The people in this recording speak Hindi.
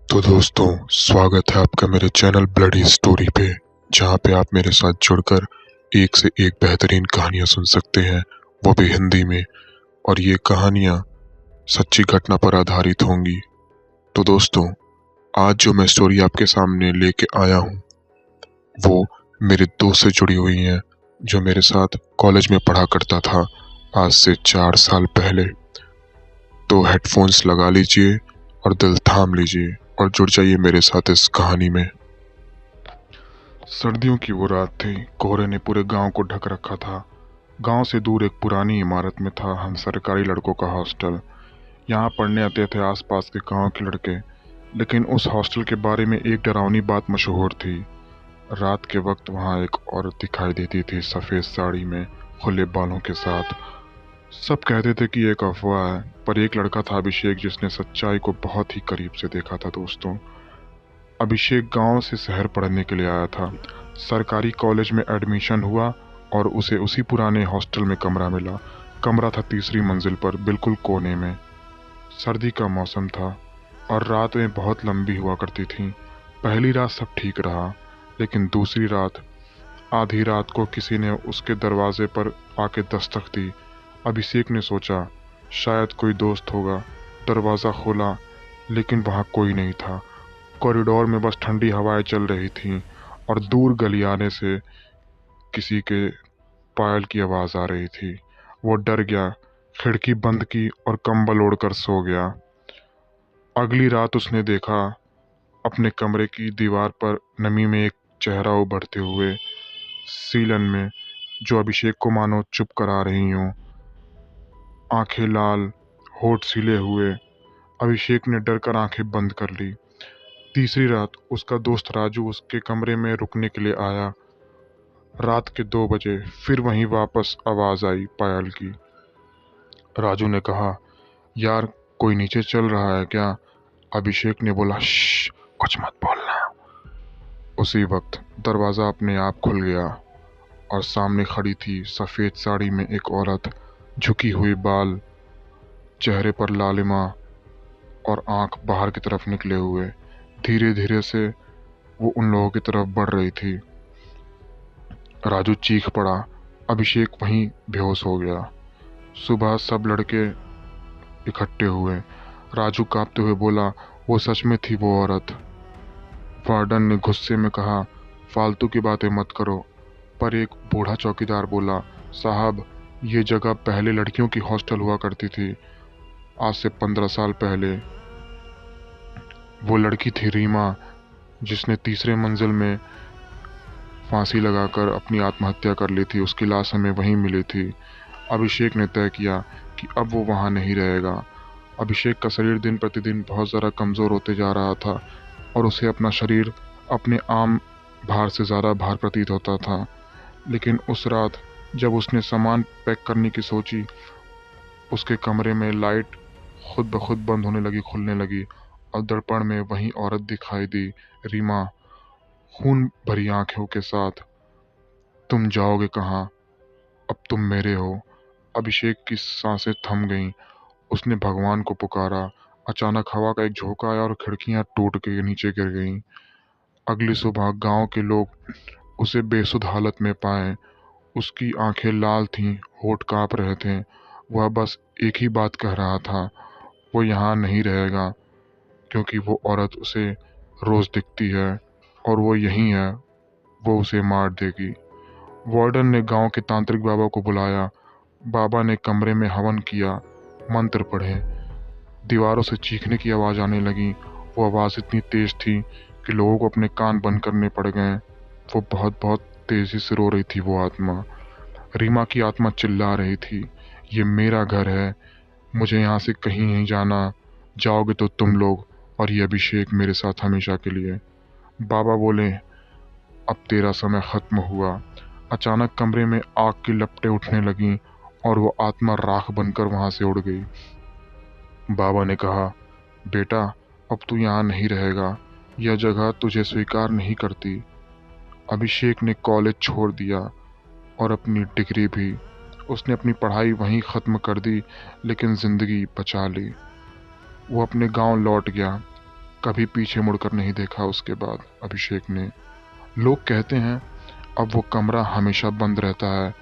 तो दोस्तों, स्वागत है आपका मेरे चैनल ब्लडी स्टोरी पे, जहाँ पे आप मेरे साथ जुड़कर एक से एक बेहतरीन कहानियाँ सुन सकते हैं, वो भी हिंदी में। और ये कहानियाँ सच्ची घटना पर आधारित होंगी। तो दोस्तों, आज जो मैं स्टोरी आपके सामने लेके आया हूँ, वो मेरे दोस्त से जुड़ी हुई है, जो मेरे साथ कॉलेज में पढ़ा करता था आज से 4 साल पहले। तो हेडफोन्स लगा लीजिए और दिल थाम लीजिए और जुड़ जाइए मेरे साथ इस कहानी में। सर्दियों की वो रात थी। कोहरे ने पूरे गांव को ढक रखा था। गांव से दूर एक पुरानी इमारत में था हम सरकारी लड़कों का हॉस्टल। यहाँ पढ़ने आते थे आसपास के गांव के लड़के, लेकिन उस हॉस्टल के बारे में एक डरावनी बात मशहूर थी। रात के वक्त वहाँ एक औरत दिखाई देती थी, सफ़ेद साड़ी में, खुले बालों के साथ। सब कहते थे कि एक अफवाह है, पर एक लड़का था, अभिषेक, जिसने सच्चाई को बहुत ही करीब से देखा था। दोस्तों, अभिषेक गांव से शहर पढ़ने के लिए आया था। सरकारी कॉलेज में एडमिशन हुआ और उसे उसी पुराने हॉस्टल में कमरा मिला। कमरा था तीसरी मंजिल पर, बिल्कुल कोने में। सर्दी का मौसम था और रातें बहुत लंबी हुआ करती थीं। पहली रात सब ठीक रहा, लेकिन दूसरी रात, आधी रात को किसी ने उसके दरवाजे पर आके दस्तक दी। अभिषेक ने सोचा शायद कोई दोस्त होगा। दरवाज़ा खोला, लेकिन वहाँ कोई नहीं था। कॉरिडोर में बस ठंडी हवाएं चल रही थीं और दूर गलियारे से किसी के पायल की आवाज़ आ रही थी। वो डर गया, खिड़की बंद की और कंबल ओढ़कर सो गया। अगली रात उसने देखा अपने कमरे की दीवार पर नमी में एक चेहरा उभरते हुए, सीलन में, जो अभिषेक को मानो चुप करा रही हों। आंखें लाल, होठ सिले हुए। अभिषेक ने डर कर आंखें बंद कर ली। तीसरी रात उसका दोस्त राजू उसके कमरे में रुकने के लिए आया। रात के 2 बजे फिर वहीं वापस आवाज आई पायल की। राजू ने कहा, यार, कोई नीचे चल रहा है क्या? अभिषेक ने बोला, श्श, कुछ मत बोलना। उसी वक्त दरवाजा अपने आप खुल गया और सामने खड़ी थी सफेद साड़ी में एक औरत, झुकी हुई बाल, चेहरे पर लालिमा और आंख बाहर की तरफ निकले हुए। धीरे धीरे से वो उन लोगों की तरफ बढ़ रही थी। राजू चीख पड़ा। अभिषेक वहीं बेहोश हो गया। सुबह सब लड़के इकट्ठे हुए। राजू कांपते हुए बोला, वो सच में थी वो औरत। वार्डन ने गुस्से में कहा, फालतू की बातें मत करो। पर एक बूढ़ा चौकीदार बोला, साहब, ये जगह पहले लड़कियों की हॉस्टल हुआ करती थी, आज से 15 साल पहले। वो लड़की थी रीमा, जिसने तीसरे मंजिल में फांसी लगाकर अपनी आत्महत्या कर ली थी। उसकी लाश हमें वहीं मिली थी। अभिषेक ने तय किया कि अब वो वहाँ नहीं रहेगा। अभिषेक का शरीर दिन प्रतिदिन बहुत ज़्यादा कमज़ोर होते जा रहा था और उसे अपना शरीर अपने आम भार से ज़्यादा भार प्रतीत होता था। लेकिन उस रात जब उसने सामान पैक करने की सोची, उसके कमरे में लाइट खुद ब खुद बंद होने लगी, खुलने लगी, और दर्पण में वही औरत दिखाई दी, रीमा, खून भरी आंखों के साथ। तुम जाओगे कहाँ? अब तुम मेरे हो। अभिषेक की सांसें थम गईं। उसने भगवान को पुकारा। अचानक हवा का एक झोंका आया और खिड़कियां टूट के नीचे गिर गईं। अगली सुबह गांव के लोग उसे बेसुध हालत में पाए। उसकी आंखें लाल थीं, होठ कांप रहे थे। वह बस एक ही बात कह रहा था, वो यहाँ नहीं रहेगा, क्योंकि वो औरत उसे रोज दिखती है और वो यहीं है, वो उसे मार देगी। वार्डन ने गांव के तांत्रिक बाबा को बुलाया। बाबा ने कमरे में हवन किया, मंत्र पढ़े। दीवारों से चीखने की आवाज़ आने लगी। वो आवाज़ इतनी तेज थी कि लोगों को अपने कान बंद करने पड़ गए। वो बहुत बहुत तेजी से रो रही थी वो आत्मा। रीमा की आत्मा चिल्ला रही थी, ये मेरा घर है, मुझे यहाँ से कहीं नहीं जाना। जाओगे तो तुम लोग और ये अभिषेक मेरे साथ हमेशा के लिए। बाबा बोले, अब तेरा समय खत्म हुआ। अचानक कमरे में आग की लपटें उठने लगीं और वो आत्मा राख बनकर वहां से उड़ गई। बाबा ने कहा, बेटा, अब तू यहाँ नहीं रहेगा, यह जगह तुझे स्वीकार नहीं करती। अभिषेक ने कॉलेज छोड़ दिया और अपनी डिग्री भी। उसने अपनी पढ़ाई वहीं ख़त्म कर दी, लेकिन ज़िंदगी बचा ली। वो अपने गांव लौट गया। कभी पीछे मुड़कर नहीं देखा उसके बाद, अभिषेक ने। लोग कहते हैं अब वो कमरा हमेशा बंद रहता है,